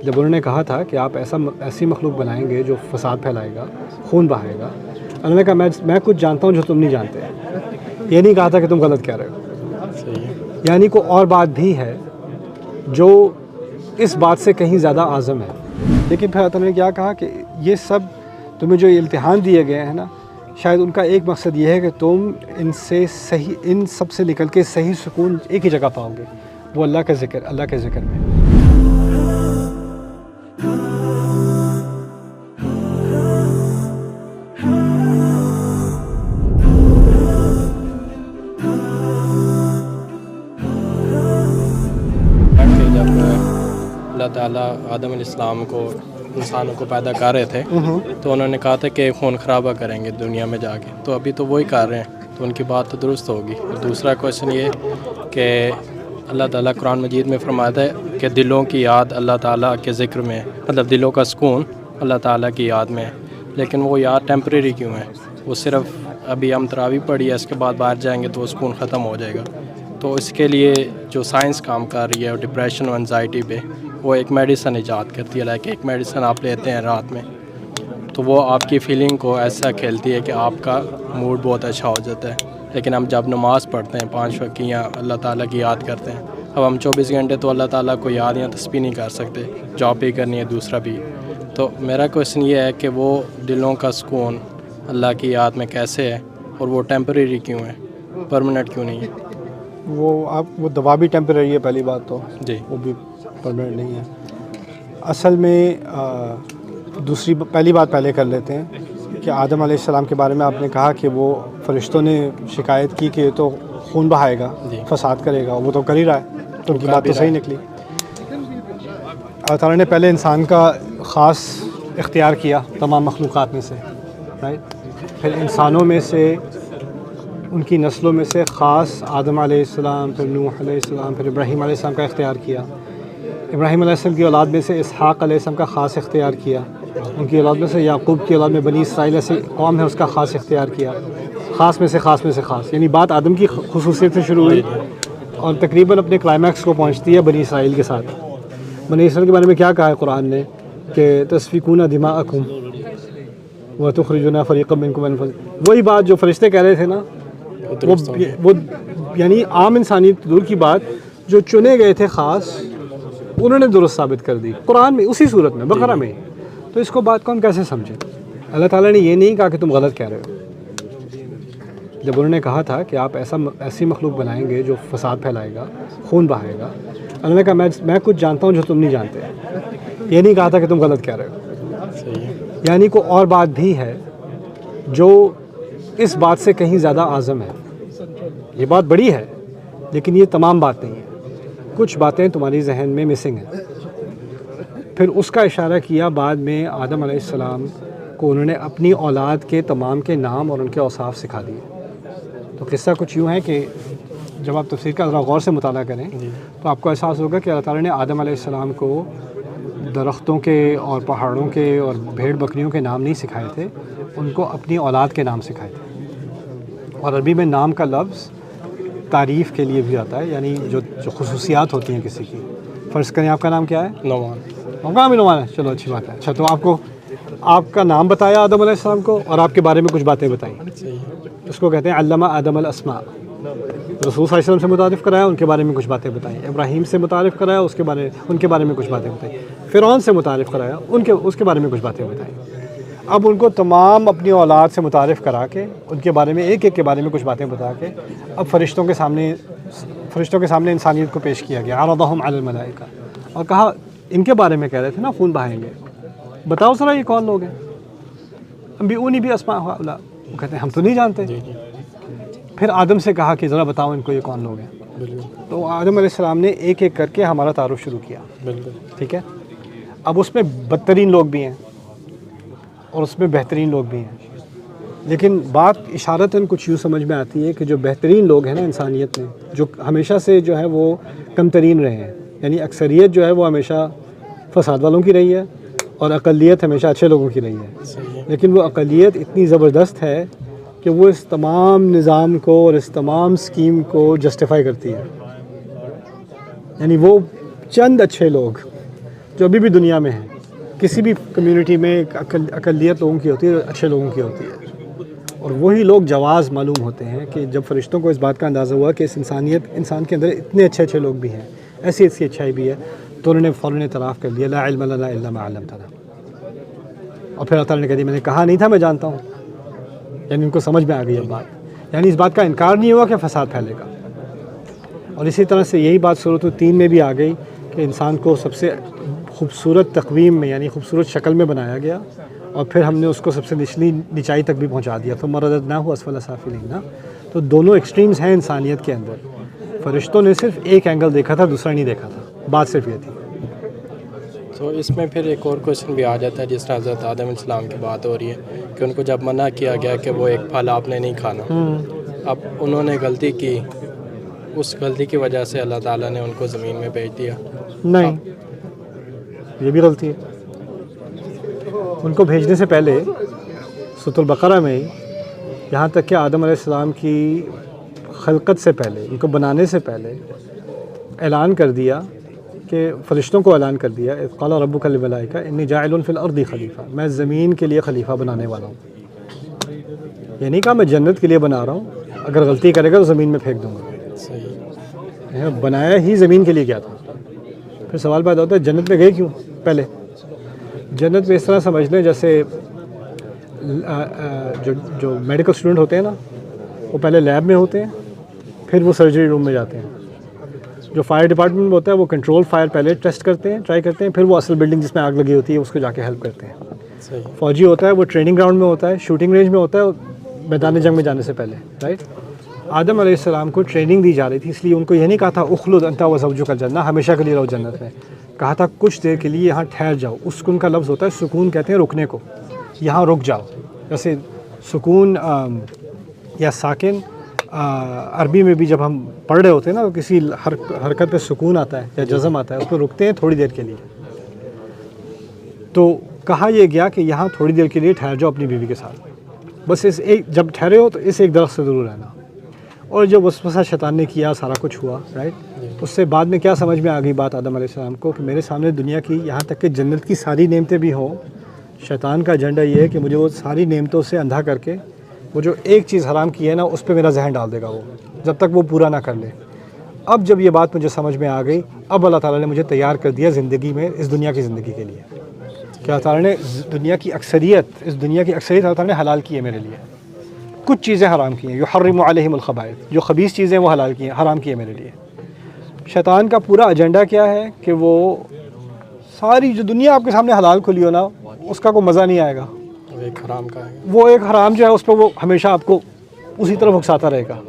جب انہوں نے کہا تھا کہ آپ ایسی مخلوق بنائیں گے جو فساد پھیلائے گا، خون بہائے گا، انہوں نے کہا میں کچھ جانتا ہوں جو تم نہیں جانتے. یہ نہیں کہا تھا کہ تم غلط کہہ رہے ہو. یعنی کوئی اور بات بھی ہے جو اس بات سے کہیں زیادہ اعظم ہے. لیکن پھر اللہ نے کیا کہا کہ یہ سب تمہیں جو امتحان دیے گئے ہیں نا، شاید ان کا ایک مقصد یہ ہے کہ تم ان سب سے نکل کے صحیح سکون ایک ہی جگہ پاؤ گے، وہ اللہ کے ذکر میں. اللہ تعالیٰ آدم علیہ السلام کو، انسانوں کو پیدا کر رہے تھے تو انہوں نے کہا تھا کہ خون خرابہ کریں گے دنیا میں جا کے، تو ابھی تو وہی کر رہے ہیں، تو ان کی بات تو درست ہوگی. اور دوسرا کویشچن یہ کہ اللہ تعالیٰ قرآن مجید میں فرماتا ہے کہ دلوں کی یاد اللہ تعالیٰ کے ذکر میں، مطلب دلوں کا سکون اللہ تعالیٰ کی یاد میں ہے. لیکن وہ یاد ٹیمپریری کیوں ہے؟ وہ صرف ابھی ہم تراویح پڑھی ہے، اس کے بعد باہر جائیں گے تو وہ سکون ختم ہو جائے گا. تو اس کے لیے جو سائنس کام کر رہی ہے اور ڈپریشن اور انزائٹی پہ، وہ ایک میڈیسن ایجاد کرتی ہے. لائک ایک میڈیسن آپ لیتے ہیں رات میں تو وہ آپ کی فیلنگ کو ایسا کھیلتی ہے کہ آپ کا موڈ بہت اچھا ہو جاتا ہے. لیکن ہم جب نماز پڑھتے ہیں 5 وقت کی یا اللہ تعالیٰ کی یاد کرتے ہیں، اب ہم 24 گھنٹے تو اللہ تعالیٰ کو یاد یا تسبیح نہیں کر سکتے، جاب بھی کرنی ہے دوسرا بھی. تو میرا کویشچن یہ ہے کہ وہ دلوں کا سکون اللہ کی یاد میں کیسے ہے، اور وہ ٹیمپریری کیوں ہے، پرماننٹ کیوں نہیں ہے؟ وہ دوا بھی ٹیمپریری ہے پہلی بات تو جی، وہ بھی پرماننٹ نہیں ہے. اصل میں پہلی بات پہلے کر لیتے ہیں کہ آدم علیہ السلام کے بارے میں آپ نے کہا کہ وہ فرشتوں نے شکایت کی کہ یہ تو خون بہائے گا، فساد کرے گا، وہ تو کر ہی رہا ہے، تو ان کی بات تو صحیح نکلی. اللہ تعالیٰ نے پہلے انسان کا خاص اختیار کیا تمام مخلوقات میں سے، رائٹ. پھر انسانوں میں سے، ان کی نسلوں میں سے خاص آدم علیہ السلام، پھر نوح علیہ السلام، پھر ابراہیم علیہ السلام کا اختیار کیا. ابراہیم علیہ السلام کی اولاد میں سے اسحاق علیہ السلام کا خاص اختیار کیا. ان کی اولاد میں سے یعقوب کی اولاد میں بنی اسرائیل ایسی قوم ہے، اس کا خاص اختیار کیا. خاص میں سے خاص، یعنی بات آدم کی خصوصیت سے شروع ہوئی اور تقریباً اپنے کلائمیکس کو پہنچتی ہے بنی اسرائیل کے ساتھ. بنی اسرائیل کے بارے میں کیا کہا ہے قرآن نے کہ تسفکون دماءکم وتخرجون فریقا منکم. وہی بات جو فرشتے کہہ رہے تھے نا، وہ یعنی عام انسانیت دور کی بات جو چنے گئے تھے خاص، انہوں نے درست ثابت کر دی قرآن میں، اسی صورت میں بقرہ میں. تو اس کو بات کو ہم کیسے سمجھیں؟ اللہ تعالیٰ نے یہ نہیں کہا کہ تم غلط کہہ رہے ہو. جب انہوں نے کہا تھا کہ آپ ایسی مخلوق بنائیں گے جو فساد پھیلائے گا، خون بہائے گا، انہوں نے کہا میں کچھ جانتا ہوں جو تم نہیں جانتے. یہ نہیں کہا تھا کہ تم غلط کہہ رہے ہو. یعنی کوئی اور بات بھی ہے جو اس بات سے کہیں زیادہ اعظم ہے. یہ بات بڑی ہے لیکن یہ تمام بات نہیں ہے. کچھ باتیں تمہاری ذہن میں مسنگ ہیں. پھر اس کا اشارہ کیا بعد میں آدم علیہ السلام کو انہوں نے اپنی اولاد کے تمام کے نام اور ان کے اوصاف سکھا دیے. تو قصہ کچھ یوں ہے کہ جب آپ تفسیر کا ذرا غور سے مطالعہ کریں تو آپ کو احساس ہوگا کہ اللہ تعالیٰ نے آدم علیہ السلام کو درختوں کے اور پہاڑوں کے اور بھیڑ بکریوں کے نام نہیں سکھائے تھے، ان کو اپنی اولاد کے نام سکھائے تھے. اور عربی میں نام کا لفظ تعریف کے لیے بھی آتا ہے، یعنی جو خصوصیات ہوتی ہیں کسی کی. فرض کریں آپ کا نام کیا ہے؟ نعمان. آپ کا نام ہی نعمان ہے، چلو اچھی بات ہے. اچھا، تو آپ کا نام بتایا آدم علیہ السلام کو اور آپ کے بارے میں کچھ باتیں بتائیں. اس کو کہتے ہیں علمہ آدم الاسماء. رسول صلی اللہ علیہ وسلم سے متعارف کرایا، ان کے بارے میں کچھ باتیں بتائیں. ابراہیم سے متعارف کرایا، ان کے بارے میں کچھ باتیں بتائیں. فرعون سے متعارف کرایا، اس کے بارے میں کچھ باتیں بتائیں. اب ان کو تمام اپنی اولاد سے متعارف کرا کے ان کے بارے میں ایک کے بارے میں کچھ باتیں بتا کے اب فرشتوں کے سامنے انسانیت کو پیش کیا گیا. عرضہم علی الملائکہ، اور کہا ان کے بارے میں کہہ رہے تھے نا خون بہائیں گے، بتاؤ ذرا یہ کون لوگ ہیں. انبئونی باسماء ہؤلاء، وہ کہتے ہیں ہم تو نہیں جانتے. پھر آدم سے کہا کہ ذرا بتاؤ ان کو یہ کون لوگ ہیں. تو آدم علیہ السلام نے ایک ایک کر کے ہمارا تعارف شروع کیا. ٹھیک ہے. اب اس میں بدترین لوگ بھی ہیں اور اس میں بہترین لوگ بھی ہیں، لیکن بات اشارتاً کچھ یوں سمجھ میں آتی ہے کہ جو بہترین لوگ ہیں نا انسانیت میں، جو ہمیشہ سے جو ہے وہ کم ترین رہے ہیں، یعنی اکثریت جو ہے وہ ہمیشہ فساد والوں کی رہی ہے اور اقلیت ہمیشہ اچھے لوگوں کی رہی ہے. لیکن وہ اقلیت اتنی زبردست ہے کہ وہ اس تمام نظام کو اور اس تمام سکیم کو جسٹیفائی کرتی ہے. یعنی وہ چند اچھے لوگ جو ابھی بھی دنیا میں ہیں. کسی بھی کمیونٹی میں ایک اقلیت لوگوں کی ہوتی ہے, اچھے لوگوں کی ہوتی ہے, اور وہی لوگ جواز معلوم ہوتے ہیں کہ جب فرشتوں کو اس بات کا اندازہ ہوا کہ اس انسان کے اندر اتنے اچھے لوگ بھی ہیں, ایسی اچھائی بھی ہے, تو انہوں نے فوراً اعتراف کر لیا لا علم لنا الا ما علمتنا. اور پھر اللہ تعالیٰ نے کہا میں نے کہا نہیں تھا میں جانتا ہوں. یعنی ان کو سمجھ میں آ گئی اب بات, یعنی اس بات کا انکار نہیں ہوا کہ فساد پھیلے گا. اور اسی طرح سے یہی بات سورۃ 3 میں بھی آ گئی کہ انسان کو سب سے خوبصورت تقویم میں یعنی خوبصورت شکل میں بنایا گیا, اور پھر ہم نے اس کو سب سے نچلی نچائی تک بھی پہنچا دیا. ثم رددناہ اسفل سافلین. تو دونوں ایکسٹریمز ہیں انسانیت کے اندر. فرشتوں نے صرف ایک اینگل دیکھا تھا, دوسرا نہیں دیکھا تھا. بات صرف یہ تھی. تو اس میں پھر ایک اور کوشچن بھی آ جاتا ہے, جس طرح حضرت آدم علیہ السلام کی بات ہو رہی ہے کہ ان کو جب منع کیا گیا کہ وہ ایک پھل آپ نے نہیں کھانا, اب انہوں نے غلطی کی, اس غلطی کی وجہ سے اللہ تعالیٰ نے ان کو زمین میں بھیج دیا. نہیں, یہ بھی غلطی ہے. ان کو بھیجنے سے پہلے سورۃ البقرہ میں یہاں تک کہ آدم علیہ السلام کی خلقت سے پہلے, ان کو بنانے سے پہلے اعلان کر دیا کہ فرشتوں کو اعلان کر دیا اذ قال ربک للملائکہ انی جاعل فی الارض خلیفہ, میں زمین کے لیے خلیفہ بنانے والا ہوں. یہ نہیں کہا میں جنت کے لیے بنا رہا ہوں, اگر غلطی کرے گا تو زمین میں پھینک دوں گا. صحیح. بنایا ہی زمین کے لیے کیا تھا. پھر سوال پیدا ہوتا ہے جنت میں گئے کیوں پہلے. جنت میں اس طرح سمجھ لیں جیسے جو میڈیکل اسٹوڈنٹ ہوتے ہیں نا, وہ پہلے لیب میں ہوتے ہیں, پھر وہ سرجری روم میں جاتے ہیں. جو فائر ڈپارٹمنٹ میں ہوتا ہے وہ کنٹرول فائر پہلے ٹیسٹ کرتے ہیں, ٹرائی کرتے ہیں, پھر وہ اصل بلڈنگ جس میں آگ لگی ہوتی ہے اس کو جا کے ہیلپ کرتے ہیں. صحیح. فوجی ہوتا ہے وہ ٹریننگ گراؤنڈ میں ہوتا ہے, شوٹنگ رینج میں ہوتا ہے, میدان جنگ میں جانے سے پہلے. رائٹ. آدم علیہ السلام کو ٹریننگ دی جا رہی تھی, اس لیے ان کو یہ نہیں کہا تھا اخلد انت وزوجک الجنہ, ہمیشہ کے لیے رہو جنت میں. کہا تھا کچھ دیر کے لیے یہاں ٹھہر جاؤ. اسکون کا لفظ ہوتا ہے, سکون کہتے ہیں رکنے کو, یہاں رک جاؤ. جیسے سکون یا ساکن عربی میں بھی جب ہم پڑھ رہے ہوتے ہیں نا, تو کسی حرکت پہ سکون آتا ہے یا جزم آتا ہے, اس پہ رکتے ہیں تھوڑی دیر کے لیے. تو کہا یہ گیا کہ یہاں تھوڑی دیر کے لیے ٹھہر جاؤ اپنی بیوی کے ساتھ. بس جب ٹھہرے ہو تو اس ایک درخت سے ضرور رہنا. اور جو وسوسہ شیطان نے کیا سارا کچھ ہوا. رائٹ. اس سے بعد میں کیا سمجھ میں آ گئی بات آدم علیہ السلام کو کہ میرے سامنے دنیا کی یہاں تک کہ جنت کی ساری نعمتیں بھی ہوں, شیطان کا ایجنڈا یہ ہے کہ مجھے وہ ساری نعمتوں سے اندھا کر کے وہ جو ایک چیز حرام کی ہے نا اس پہ میرا ذہن ڈال دے گا, وہ جب تک وہ پورا نہ کر لے. اب جب یہ بات مجھے سمجھ میں آ گئی, اب اللہ تعالیٰ نے مجھے تیار کر دیا زندگی میں, اس دنیا کی زندگی کے لیے. کہ اللہ تعالیٰ نے دنیا کی اکثریت, اس دنیا کی اکثریت اللہ تعالیٰ نے حلال کی ہے میرے لیے. کچھ چیزیں حرام کی ہیں, یحرم علیہم الخبائث, جو خبیث چیزیں وہ حلال کی ہیں, حرام کی ہیں میرے لیے. شیطان کا پورا ایجنڈا کیا ہے کہ وہ ساری جو دنیا آپ کے سامنے حلال کھلی ہو نا, اس کا کوئی مزہ نہیں آئے گا. ایک حرام کا ہے, وہ ایک حرام جو ہے اس پہ وہ ہمیشہ آپ کو اسی طرف اکساتا رہے گا.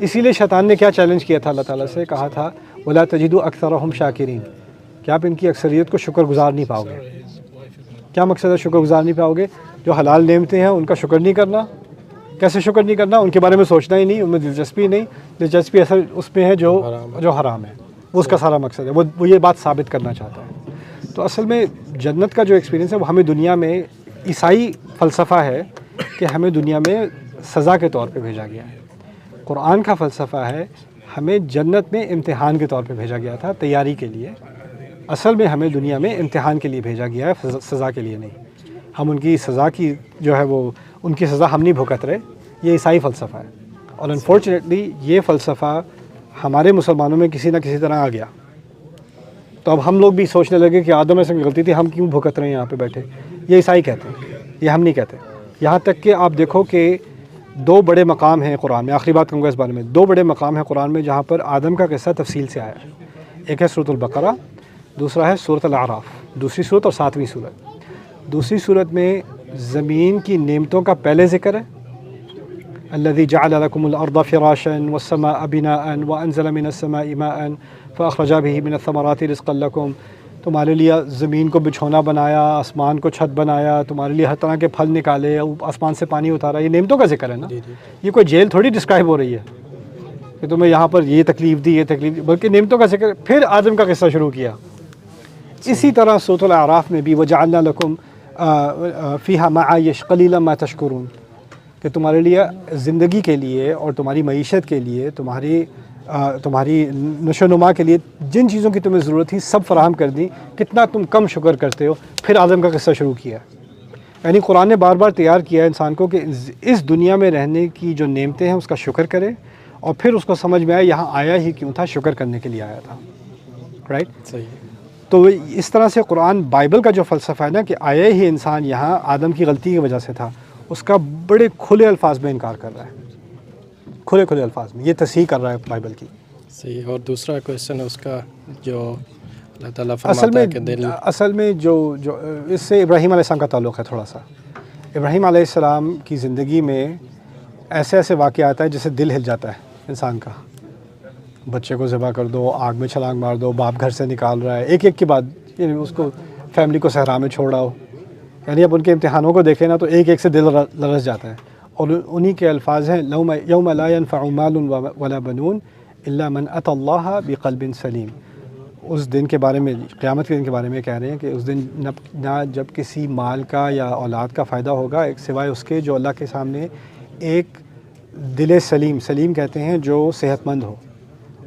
اسی لیے شیطان نے کیا چیلنج کیا تھا اللہ تعالیٰ سے, کہا تھا وَلَا تَجِدُوا أَكْثَرَهُمْ شَاكِرِينَ, کہ آپ ان کی اکثریت کو شکر گزار نہیں پاؤ گے. کیا مقصد ہے شکر گزار نہیں پاؤ گے؟ جو حلال نعمتیں ہیں ان کا شکر نہیں کرنا. کیسے شکر نہیں کرنا؟ ان کے بارے میں سوچنا ہی نہیں, ان میں دلچسپی نہیں. دلچسپی اصل اس میں ہے جو حرام ہے, وہ اس کا سارا مقصد ہے. وہ یہ بات ثابت کرنا چاہتا ہے. تو اصل میں جنت کا جو ایکسپیرینس ہے وہ ہمیں دنیا میں, عیسائی فلسفہ ہے کہ ہمیں دنیا میں سزا کے طور پہ بھیجا گیا ہے. قرآن کا فلسفہ ہے ہمیں جنت میں امتحان کے طور پہ بھیجا گیا تھا, تیاری کے لیے. اصل میں ہمیں دنیا میں امتحان کے لیے بھیجا گیا ہے, سزا کے لیے نہیں. ہم ان کی سزا کی جو ہے وہ ان کی سزا ہم نہیں بھگت رہے. یہ عیسائی فلسفہ ہے, اور انفارچونیٹلی یہ فلسفہ ہمارے مسلمانوں میں کسی نہ کسی طرح آ گیا. تو اب ہم لوگ بھی سوچنے لگے کہ آدم ایسے غلطی تھی, ہم کیوں بھگت رہے ہیں یہاں پہ بیٹھے. یہ عیسائی کہتے ہیں, یہ ہم نہیں کہتے. یہاں تک کہ آپ دیکھو کہ 2 بڑے مقام ہیں قرآن میں, آخری بات کہوں گا اس بارے میں. 2 بڑے مقام ہیں قرآن میں جہاں پر آدم کا قصہ تفصیل سے آیا ہے. ایک ہے سورۃ البقرہ, دوسرا ہے سورۃ الاعراف, دوسری سورت اور 7ویں سورت. دوسری سورت میں زمین کی نعمتوں کا پہلے ذکر ہے, الذی جعل لکم الارض فراشا والسماء بناء وانزل من السماء ماء فاخرج به من الثمرات رزقا لکم. تمہارے لیے زمین کو بچھونا بنایا, آسمان کو چھت بنایا, تمہارے لیے ہر طرح کے پھل نکالے, آسمان سے پانی اتارا. یہ نعمتوں کا ذکر ہے نا. یہ کوئی جیل تھوڑی ڈسکرائب ہو رہی ہے کہ تمہیں یہاں پر یہ تکلیف دی, یہ تکلیف دی, بلکہ نعمتوں کا ذکر. پھر آدم کا قصہ شروع کیا. اسی طرح سورۃ الاعراف میں بھی وجعلنا لکم فیہا معایش قلیلا ما تشکرون, کہ تمہارے لیے زندگی کے لیے اور تمہاری معیشت کے لیے, تمہاری تمہاری نشو و نما کے لیے جن چیزوں کی تمہیں ضرورت تھی سب فراہم کر دی، کتنا تم کم شکر کرتے ہو. پھر آدم کا قصہ شروع کیا. یعنی قرآن نے بار بار تیار کیا ہے انسان کو کہ اس دنیا میں رہنے کی جو نعمتیں ہیں اس کا شکر کرے، اور پھر اس کو سمجھ میں آیا یہاں آیا ہی کیوں تھا، شکر کرنے کے لیے آیا تھا. رائٹ؟ صحیح. تو اس طرح سے قرآن بائبل کا جو فلسفہ ہے نا کہ آیا ہی انسان یہاں آدم کی غلطی کی وجہ سے تھا، اس کا بڑے کھلے الفاظ میں انکار کر رہا ہے. کھلے الفاظ میں یہ تصحیح کر رہا ہے بائبل کی. صحیح. اور دوسرا کویشچن اس کا جو اللہ تعالیٰ فرماتا ہے کہ اصل میں جو اس سے ابراہیم علیہ السلام کا تعلق ہے تھوڑا سا. ابراہیم علیہ السلام کی زندگی میں ایسے واقعات ہیں جس سے دل ہل جاتا ہے انسان کا. بچے کو ذبح کر دو، آگ میں چھلانگ مار دو، باپ گھر سے نکال رہا ہے، ایک ایک کے بعد، یعنی اس کو فیملی کو صحرا میں چھوڑ آؤ. یعنی اب ان کے امتحانوں کو دیکھیں نا تو ایک ایک سے دل لرز جاتا ہے. اور انہی کے الفاظ ہیں یوم لا ينفع مال ولا بنون الا من اتى الله بقلب سلیم. اس دن کے بارے میں، قیامت کے دن کے بارے میں کہہ رہے ہیں کہ اس دن نہ جب کسی مال کا یا اولاد کا فائدہ ہوگا ایک سوائے اس کے جو اللہ کے سامنے ایک دل سلیم، سلیم کہتے ہیں جو صحت مند ہو،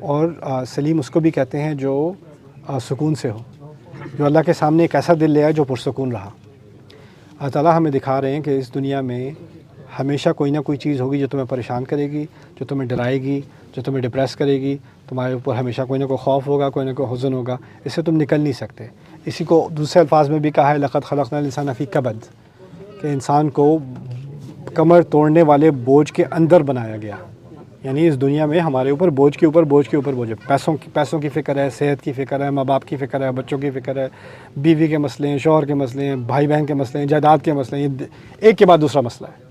اور سلیم اس کو بھی کہتے ہیں جو سکون سے ہو، جو اللہ کے سامنے ایک ایسا دل لے آئے جو پرسکون رہا. اللہ تعالیٰ ہمیں دکھا رہے ہیں کہ اس دنیا میں ہمیشہ کوئی نہ کوئی چیز ہوگی جو تمہیں پریشان کرے گی، جو تمہیں ڈرائے گی، جو تمہیں ڈپریس کرے گی. تمہارے اوپر ہمیشہ کوئی نہ کوئی خوف ہوگا، کوئی نہ کوئی حزن ہوگا، اس سے تم نکل نہیں سکتے. اسی کو دوسرے الفاظ میں بھی کہا ہے لقد خلقنا الانسان فی کبد، کہ انسان کو کمر توڑنے والے بوجھ کے اندر بنایا گیا. یعنی اس دنیا میں ہمارے اوپر بوجھ کے اوپر بوجھ ہے. پیسوں کی فکر ہے، صحت کی فکر ہے، ماں باپ کی فکر ہے، بچوں کی فکر ہے، بیوی کے مسئلے ہیں، شوہر کے مسئلے ہیں، بھائی بہن کے مسئلے ہیں، جائیداد کے مسئلے ہیں، ایک کے بعد دوسرا مسئلہ ہے.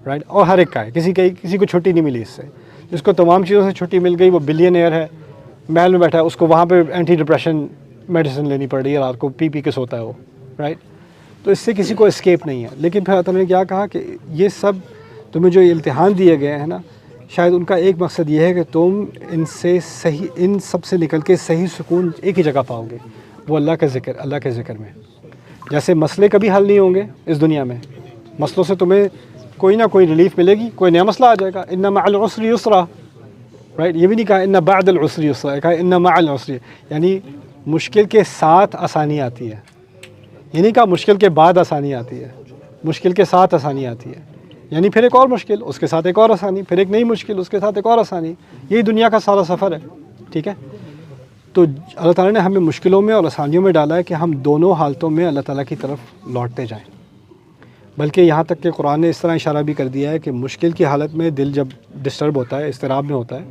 رائٹ؟ اور ہر ایک کا ہے، کسی کو چھٹی نہیں ملی اس سے. جس کو تمام چیزوں سے چھٹی مل گئی وہ بلینئر ہے، محل میں بیٹھا ہے، اس کو وہاں پہ اینٹی ڈپریشن میڈیسن لینی پڑ رہی ہے، رات کو پی کے سوتا ہے وہ. رائٹ؟ تو اس سے کسی کو اسکیپ نہیں ہے. لیکن پھر اللہ تعالیٰ نے کیا کہا کہ یہ سب تمہیں جو امتحان دیے گئے ہیں نا، شاید ان کا ایک مقصد یہ ہے کہ تم ان سب سے نکل کے صحیح سکون ایک ہی جگہ پاؤ گے، وہ اللہ کے ذکر میں. جیسے مسئلے کبھی حل نہیں ہوں گے اس دنیا میں، مسئلوں سے تمہیں کوئی نہ کوئی ریلیف ملے گی، کوئی نیا مسئلہ آ جائے گا. ان مع العسر یسرا. رائٹ؟ یہ بھی نہیں کہا ان بعد العسر یسرا، کہا ان مع العسر، یعنی مشکل کے ساتھ آسانی آتی ہے. یہ نہیں کہا مشکل کے بعد آسانی آتی ہے، مشکل کے ساتھ آسانی آتی ہے. یعنی پھر ایک اور مشکل، اس کے ساتھ ایک اور آسانی، پھر ایک نئی مشکل، اس کے ساتھ ایک اور آسانی. یہی دنیا کا سارا سفر ہے. ٹھیک ہے؟ تو اللہ تعالیٰ نے ہمیں مشکلوں میں اور آسانیوں میں ڈالا ہے کہ ہم دونوں حالتوں میں اللہ تعالیٰ کی طرف لوٹتے جائیں. بلکہ یہاں تک کہ قرآن نے اس طرح اشارہ بھی کر دیا ہے کہ مشکل کی حالت میں دل جب ڈسٹرب ہوتا ہے، اضطراب میں ہوتا ہے،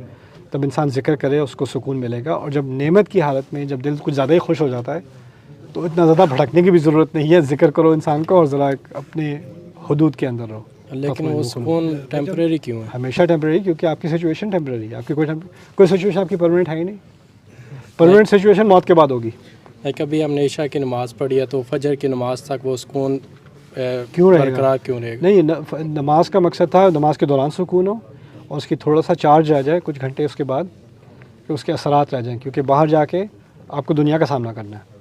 تب انسان ذکر کرے اس کو سکون ملے گا. اور جب نعمت کی حالت میں جب دل کچھ زیادہ ہی خوش ہو جاتا ہے تو اتنا زیادہ بھٹکنے کی بھی ضرورت نہیں ہے. ذکر کرو انسان کو اور ذرا اپنے حدود کے اندر رہو. لیکن وہ سکون ٹیمپریری کیوں ہے؟ ہمیشہ ٹیمپریری، کیونکہ آپ کی سچویشن ٹیمپریری ہے. آپ کی کوئی سچویشن آپ کی پرماننٹ ہے ہی نہیں. پرماننٹ سچویشن موت کے بعد ہوگی. کبھی ہم نے عشاء کی نماز پڑھی ہے تو فجر کی نماز تک وہ سکون کیوں رہے برقرار کیوں رہے گا؟ نہیں، نماز کا مقصد تھا نماز کے دوران سکون ہو اور اس کی تھوڑا سا چارج رہ جائے کچھ گھنٹے اس کے بعد، کہ اس کے اثرات رہ جائیں، کیونکہ باہر جا کے آپ کو دنیا کا سامنا کرنا ہے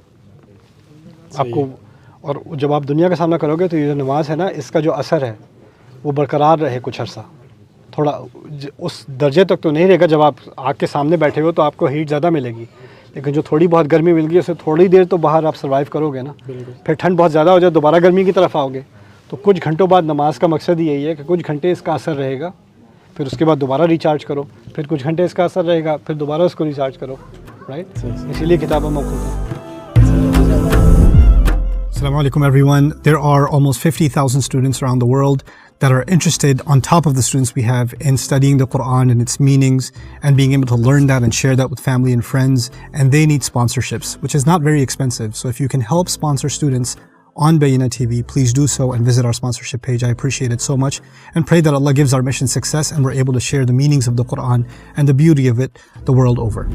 آپ کو. اور جب آپ دنیا کا سامنا کرو گے تو یہ جو نماز ہے نا، اس کا جو اثر ہے وہ برقرار رہے کچھ عرصہ. تھوڑا اس درجے تک تو نہیں رہے گا، جب آپ آگ کے سامنے بیٹھے ہو تو آپ کو ہیٹ زیادہ ملے گی، لیکن جو تھوڑی بہت گرمی مل گئی اسے تھوڑی دیر تو باہر آپ سروائیو کرو گے نا. پھر ٹھنڈ بہت زیادہ ہو جائے دوبارہ گرمی کی طرف آؤ گے. تو کچھ گھنٹوں بعد نماز کا مقصد یہی ہے کہ کچھ گھنٹے اس کا اثر رہے گا، پھر اس کے بعد دوبارہ ریچارج کرو، پھر کچھ گھنٹے اس کا اثر رہے گا، پھر دوبارہ اس کو ریچارج کرو. رائٹ؟ اسی لیے کتابیں موقوف ہیں. Assalamu alaikum everyone. There are almost 50,000 students around the world that are interested, on top of the students we have, in studying the Quran and its meanings and being able to learn that and share that with family and friends, and they need sponsorships, which is not very expensive. So if you can help sponsor students on Bayyinah TV, please do so and visit our sponsorship page. I appreciate it so much and pray that Allah gives our mission success and we're able to share the meanings of the Quran and the beauty of it the world over.